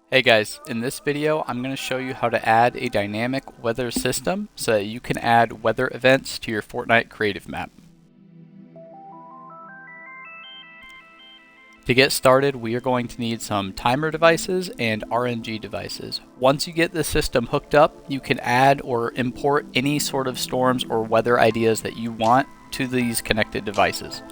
Hey guys, in this video I'm going to show you how to add a dynamic weather system so that you can add weather events to your Fortnite creative map. To get started, we are going to need some timer devices and RNG devices. Once you get the system hooked up, you can add or import any sort of storms or weather ideas that you want to these connected devices.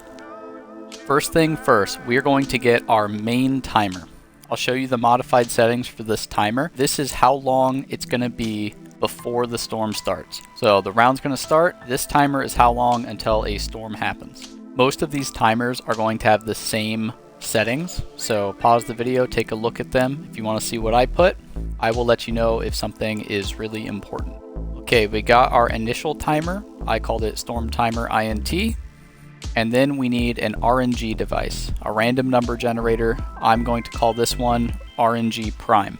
First thing first, we are going to get our main timer. I'll show you the modified settings for this timer. This is how long it's going to be before the storm starts. So the round's going to start. This timer is how long until a storm happens. Most of these timers are going to have the same settings. So pause the video, take a look at them. If you want to see what I put, I will let you know if something is really important. Okay, we got our initial timer. I called it Storm Timer INT. And then we need an RNG device, a random number generator. I'm going to call this one RNG Prime.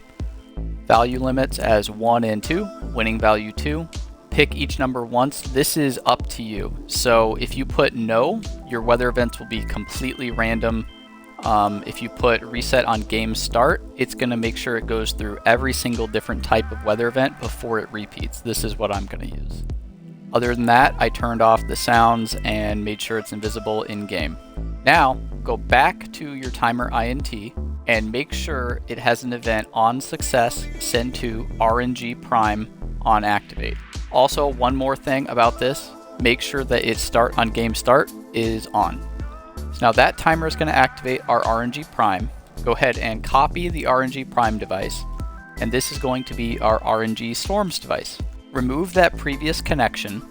Value limits as 1 and 2, winning value 2. Pick each number once. This is up to you. So if you put no, your weather events will be completely random. If you put reset on game start, it's going to make sure it goes through every single different type of weather event before it repeats. This is what I'm going to use. Other than that, I turned off the sounds and made sure it's invisible in game. Now, go back to your timer INT and make sure it has an event on success, send to RNG Prime on activate. Also, one more thing about this, make sure that its start on game start is on. So now that timer is going to activate our RNG Prime. Go ahead and copy the RNG Prime device, and this is going to be our RNG Storms device. Remove that previous connection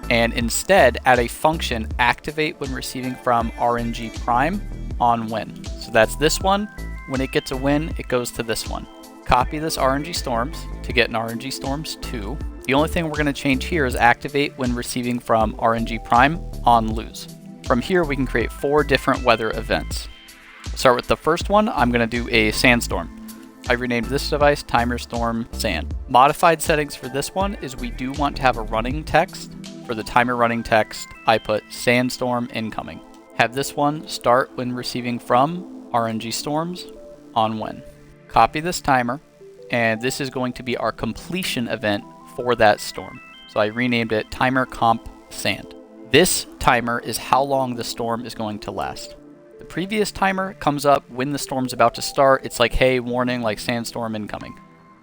and instead add a function activate when receiving from RNG Prime on win. So that's this one. When it gets a win, it goes to this one. Copy this RNG Storms to get an RNG Storms 2. The only thing we're going to change here is activate when receiving from RNG Prime on lose. From here, we can create 4 different weather events. We'll start with the first one. I'm going to do a Sandstorm. I renamed this device Timer Storm Sand. Modified settings for this one is we do want to have a running text. For the timer running text, I put Sandstorm incoming. Have this one start when receiving from RNG Storms on when. Copy this timer, and this is going to be our completion event for that storm. So I renamed it Timer Comp Sand. This timer is how long the storm is going to last. The previous timer comes up when the storm's about to start. It's like, hey, warning, like sandstorm incoming.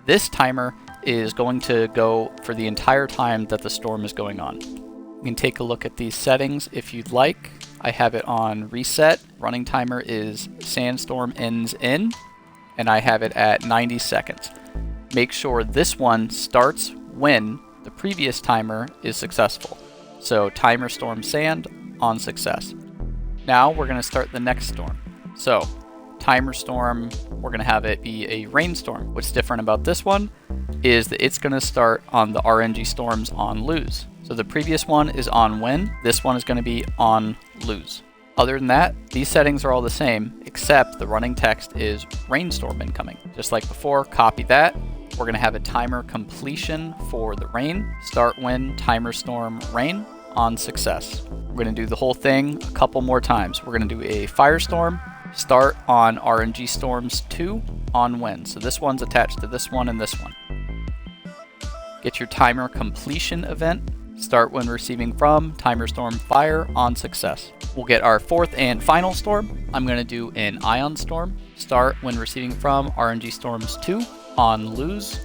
This timer is going to go for the entire time that the storm is going on. You can take a look at these settings if you'd like. I have it on reset. Running timer is sandstorm ends in, and I have it at 90 seconds. Make sure this one starts when the previous timer is successful. So timer storm sand on success. Now we're going to start the next storm. So timer storm, we're going to have it be a rainstorm. What's different about this one is that it's going to start on the RNG storms on lose. So the previous one is on win. This one is going to be on lose. Other than that, these settings are all the same, except the running text is rainstorm incoming. Just like before, copy that. We're going to have a timer completion for the rain. Start when timer storm rain on success. We're going to do the whole thing a couple more times. We're going to do a Firestorm, start on RNG Storms 2 on win. So this one's attached to this one and this one. Get your timer completion event, start when receiving from Timer Storm Fire on success. We'll get our 4th and final storm. I'm going to do an Ion Storm, start when receiving from RNG Storms 2 on lose.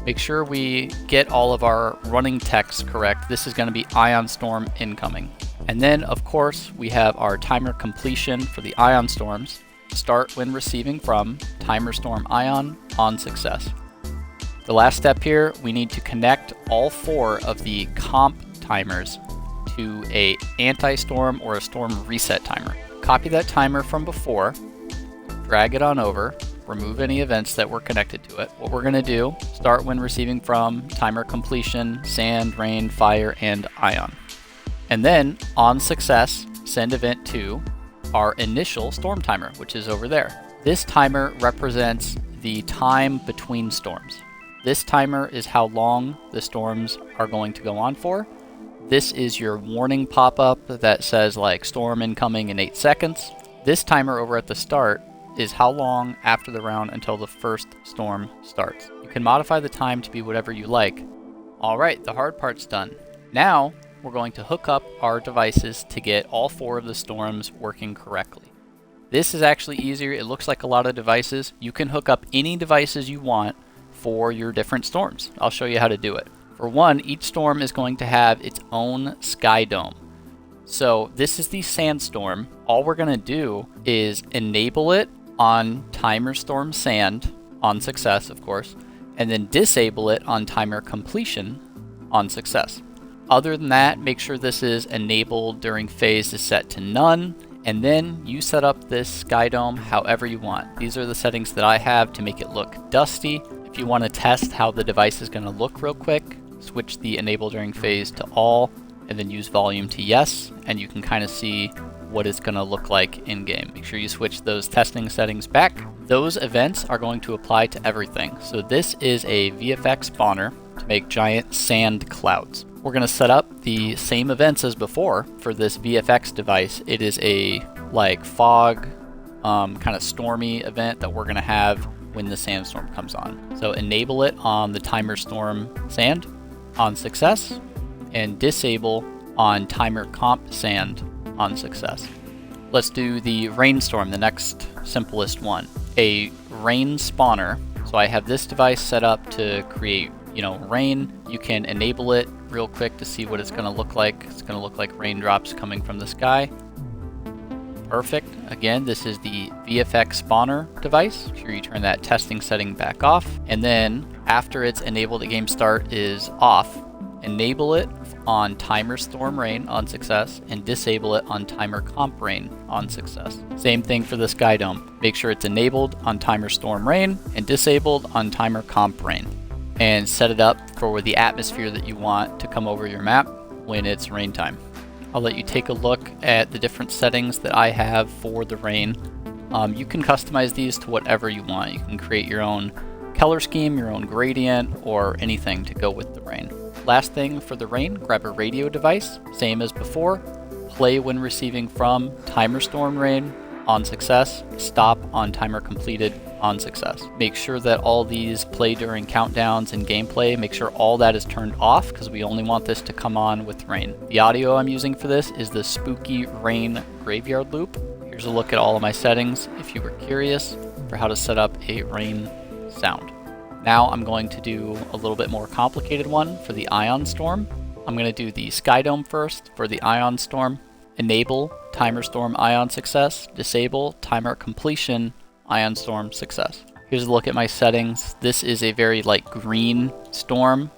Make sure we get all of our running text correct. This is going to be Ion Storm incoming. And then, of course, we have our timer completion for the Ion Storms. Start when receiving from Timer Storm Ion on success. The last step here, we need to connect all 4 of the comp timers to a anti-storm or a storm reset timer. Copy that timer from before, drag it on over, remove any events that were connected to it. What we're going to do, start when receiving from timer completion, sand, rain, fire, and ion. And then on success, send event to our initial storm timer, which is over there. This timer represents the time between storms. This timer is how long the storms are going to go on for. This is your warning pop-up that says like storm incoming in 8 seconds. This timer over at the start is how long after the round until the first storm starts. You can modify the time to be whatever you like. Alright, the hard part's done. Now, we're going to hook up our devices to get all 4 of the storms working correctly. This is actually easier. It looks like a lot of devices. You can hook up any devices you want for your different storms. I'll show you how to do it. For one, each storm is going to have its own sky dome. So this is the Sandstorm. All we're going to do is enable it on Timer Storm Sand, on success of course, and then disable it on Timer Completion, on success. Other than that, make sure this is enabled during phase is set to none, and then you set up this sky dome however you want. These are the settings that I have to make it look dusty. If you want to test how the device is going to look real quick, switch the enable during phase to all, and then use volume to yes, and you can kind of see what it's going to look like in game. Make sure you switch those testing settings back. Those events are going to apply to everything. So this is a VFX spawner to make giant sand clouds. We're going to set up the same events as before for this VFX device. It is a like fog, kind of stormy event that we're going to have when the sandstorm comes on. So enable it on the Timer Storm Sand on success, and disable on Timer Comp Sand on success. Let's do the Rainstorm, the next simplest one. A rain spawner. So I have this device set up to create, rain. You can enable it real quick to see what it's going to look like. It's going to look like raindrops coming from the sky. Perfect. Again, this is the VFX spawner device. Make sure you turn that testing setting back off. And then after it's enabled, the game start is off. Enable it on Timer Storm Rain on success, and disable it on Timer Comp Rain on success. Same thing for the Sky Dome. Make sure it's enabled on Timer Storm Rain and disabled on Timer Comp Rain. And set it up for the atmosphere that you want to come over your map when it's rain time. I'll let you take a look at the different settings that I have for the rain. You can customize these to whatever you want. You can create your own color scheme, your own gradient, or anything to go with the rain. Last thing for the rain, grab a radio device, same as before. Play when receiving from Timer Storm Rain on success, stop on Timer Completed on success. Make sure that all these play during countdowns and gameplay. Make sure all that is turned off because we only want this to come on with rain. The audio I'm using for this is the Spooky Rain Graveyard Loop. Here's a look at all of my settings if you were curious for how to set up a rain sound. Now I'm going to do a little bit more complicated one for the Ion Storm. I'm going to do the Sky Dome first for the Ion Storm. Enable Timer Storm Ion Success. Disable Timer Completion Ion Storm Success. Here's a look at my settings. This is a very green storm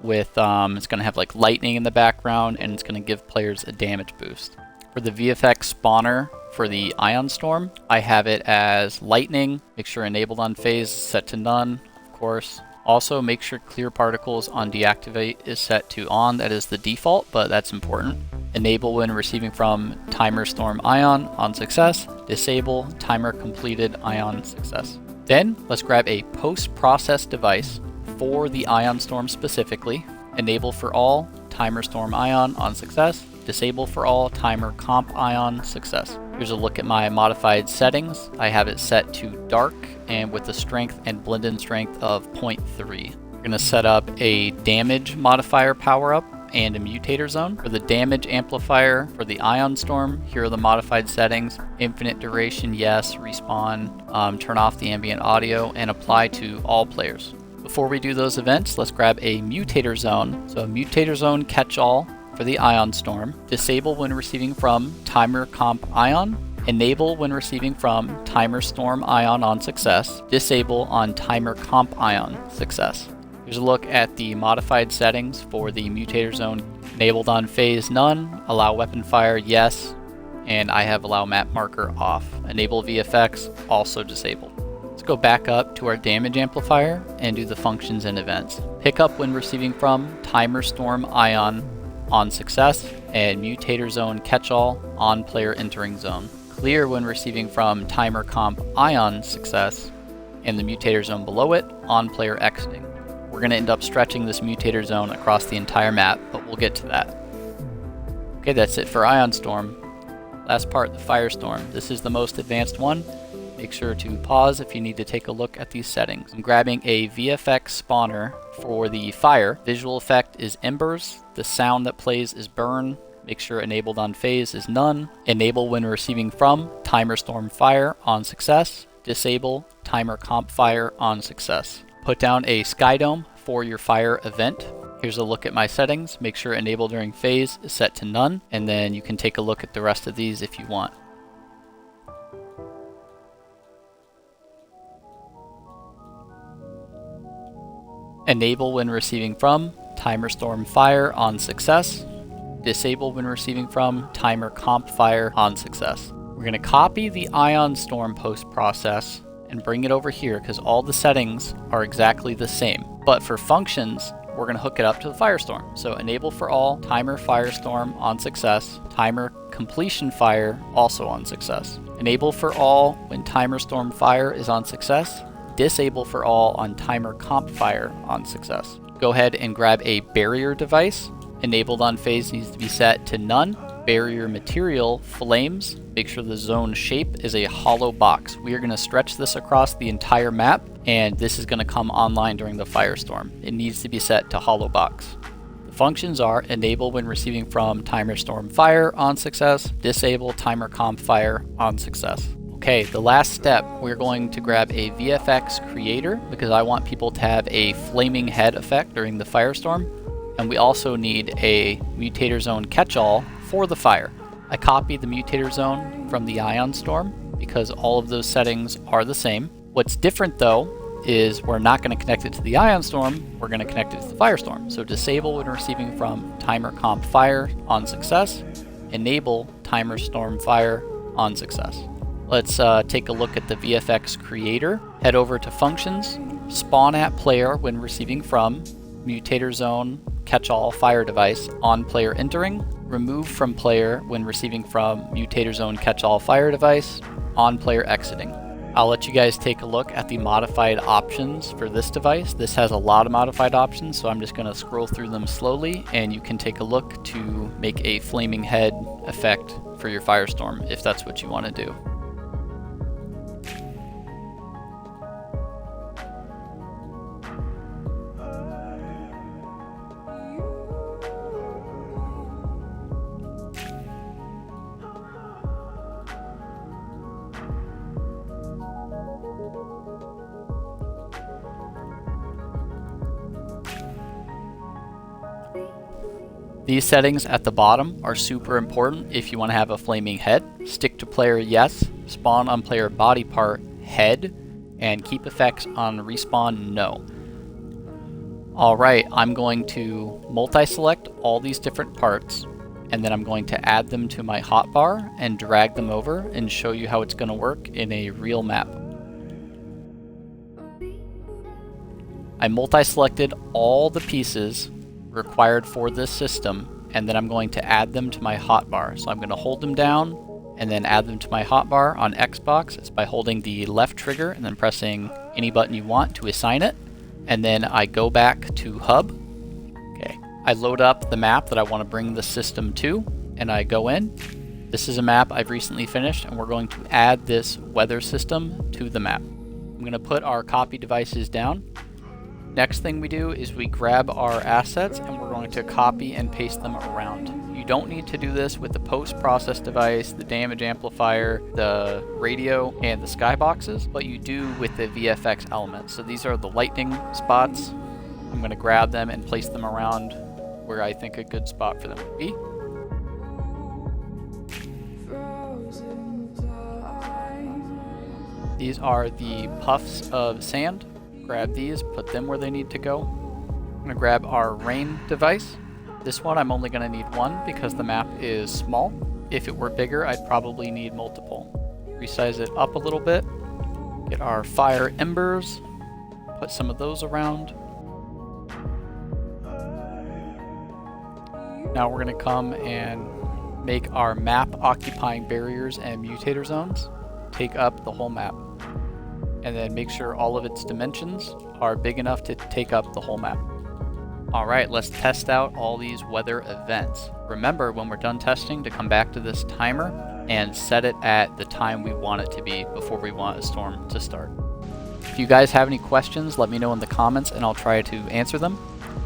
with, it's going to have lightning in the background, and it's going to give players a damage boost. For the VFX spawner for the Ion Storm, I have it as lightning. Make sure enabled on phase set to none. Course. Also make sure clear particles on deactivate is set to on. That is the default, but that's important. Enable when receiving from Timer Storm Ion on success. Disable Timer Completed Ion success. Then let's grab a post-process device for the Ion Storm specifically. Enable for all Timer Storm Ion on success. Disable for all Timer Comp Ion success. Here's a look at my modified settings. I have it set to dark and with a strength and blend-in strength of 0.3. We're going to set up a damage modifier power-up and a mutator zone. For the damage amplifier for the Ion Storm, here are the modified settings. Infinite duration, yes. Respawn, turn off the ambient audio, and apply to all players. Before we do those events, let's grab a mutator zone. So a mutator zone catch-all for the Ion Storm. Disable when receiving from Timer Comp Ion. Enable when receiving from Timer Storm Ion on success. Disable on Timer Comp Ion success. Here's a look at the modified settings for the mutator zone. Enabled on phase none. Allow weapon fire yes. And I have allow map marker off. Enable VFX also disabled. Let's go back up to our damage amplifier and do the functions and events. Pick up when receiving from Timer Storm Ion on success, and mutator zone catch-all on player entering zone. Clear when receiving from Timer Comp Ion success, and the mutator zone below it on player exiting. We're going to end up stretching this mutator zone across the entire map, but we'll get to that. Okay, that's it for Ion Storm. Last part, the Firestorm. This is the most advanced one. Make make sure to pause if you need to take a look at these settings. I'm grabbing a VFX spawner for the fire. Visual effect is embers. The sound that plays is burn. Make sure enabled on phase is none. Enable when receiving from timer storm fire on success. Disable timer comp fire on success. Put down a sky dome for your fire event. Here's a look at my settings. Make sure enable during phase is set to none, and then you can take a look at the rest of these if you want. Enable when receiving from timer storm fire on success. Disable when receiving from timer comp fire on success. We're going to copy the ion storm post process and bring it over here because all the settings are exactly the same. But for functions, we're going to hook it up to the Firestorm. So enable for all, timer Firestorm on success, timer completion fire also on success. Enable for all when timer storm fire is on success, disable for all on timer comp fire on success. Go ahead and grab a barrier device. Enabled on phase needs to be set to none. Barrier material flames. Make sure the zone shape is a hollow box. We are going to stretch this across the entire map, and this is going to come online during the Firestorm. It needs to be set to hollow box. The functions are enable when receiving from timer storm fire on success, disable timer comp fire on success. Okay, the last step, we're going to grab a VFX creator because I want people to have a flaming head effect during the Firestorm, and we also need a mutator zone catch-all for the fire. I copied the mutator zone from the ion storm because all of those settings are the same. What's different though is we're not going to connect it to the ion storm, we're going to connect it to the Firestorm. So disable when receiving from timer comp fire on success, enable timer storm fire on success. Let's take a look at the VFX creator. Head over to functions, spawn at player when receiving from, mutator zone, catch-all fire device on player entering, remove from player when receiving from mutator zone catch-all fire device on player exiting. I'll let you guys take a look at the modified options for this device. This has a lot of modified options, so I'm just going to scroll through them slowly, and you can take a look to make a flaming head effect for your Firestorm if that's what you want to do. These settings at the bottom are super important if you want to have a flaming head. Stick to player yes, spawn on player body part head, and keep effects on respawn no. Alright, I'm going to multi-select all these different parts, and then I'm going to add them to my hotbar and drag them over and show you how it's going to work in a real map. I multi-selected all the pieces required for this system, and then I'm going to add them to my hotbar. So I'm going to hold them down and then add them to my hotbar. On Xbox, it's by holding the left trigger and then pressing any button you want to assign it. And then I go back to hub. Okay, I load up the map that I want to bring the system to, and I go in. This is a map I've recently finished, and we're going to add this weather system to the map. I'm going to put our copy devices down. Next thing we do is we grab our assets and we're going to copy and paste them around. You don't need to do this with the post-process device, the damage amplifier, the radio, and the skyboxes, but you do with the VFX elements. So these are the lightning spots. I'm going to grab them and place them around where I think a good spot for them would be. These are the puffs of sand. Grab these, put them where they need to go. I'm going to grab our rain device. This one I'm only going to need one because the map is small. If it were bigger, I'd probably need multiple. Resize it up a little bit. Get our fire embers. Put some of those around. Now we're going to come and make our map occupying barriers and mutator zones take up the whole map. And then make sure all of its dimensions are big enough to take up the whole map. Alright, let's test out all these weather events. Remember, when we're done testing, to come back to this timer and set it at the time we want it to be before we want a storm to start. If you guys have any questions, let me know in the comments and I'll try to answer them.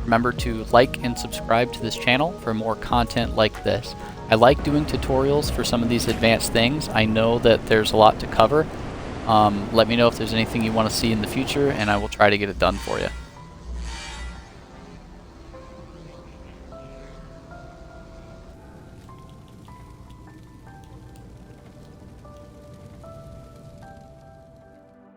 Remember to like and subscribe to this channel for more content like this. I like doing tutorials for some of these advanced things. I know that there's a lot to cover. Let me know if there's anything you want to see in the future and I will try to get it done for you.